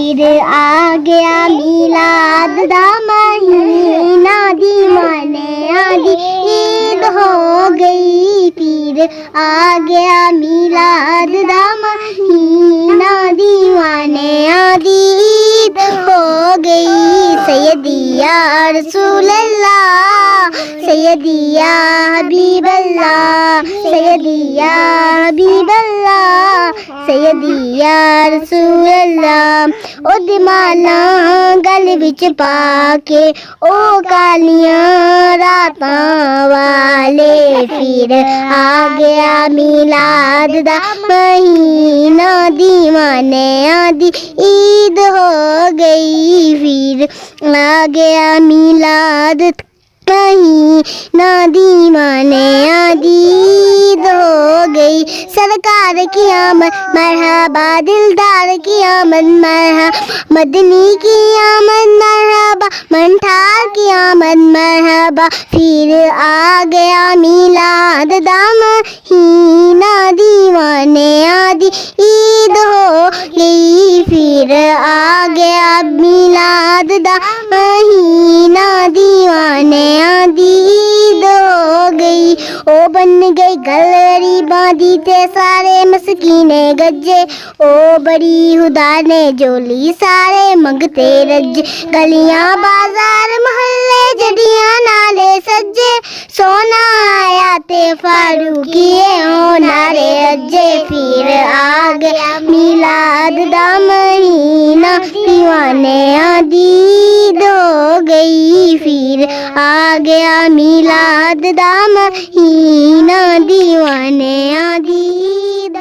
फिर आ गया मिलाद दा महीना, दीवाने आदि ईद हो गई। फिर आ गया मिलाद दा महीना, दीवाने आदि ईद हो गई। सैयदी या रसूल अल्लाह, सैयदी या हबीब अल्लाह, सैयदी या हबीब अल्लाह, सैयदी या रसूल अल्लाह। ओ दिमाला गल विच पाके ओ कालियां रातां वाले, फिर आ गया मिलाद दा महीना, दीवाने आदि ईद हो गई। फिर आ गया मिलाद महीना, दीवाने आदि ईद हो गई। सरकार की आमद मरहबा, दिलदार की आमद मरहबा, मदनी की आमद मरहबा, मनठार की आमद मरहबा। फिर आ गया मिलाद दा महीना, दीवाने आदि ईद हो गई। फिर आ गया मिलाद दा महीना, दीवाने आदि ईद हो गई। ओ बन गई गरीबां दी ते सारे मस्कीने गज्जे, ओ बड़ी खुदा ने जोली सारे मंगते रज्जे। गलियां बाजार मोहल्ले जड़ियां नाले सज्जे, सोना आया ते फारूकीए हो नारे अज्जे। फिर आ गया मिलाद दा महीना, दीवाने आदि ईद हो गई। फिर आ गया मिलाद दा महीना, दीवाने आदि ईद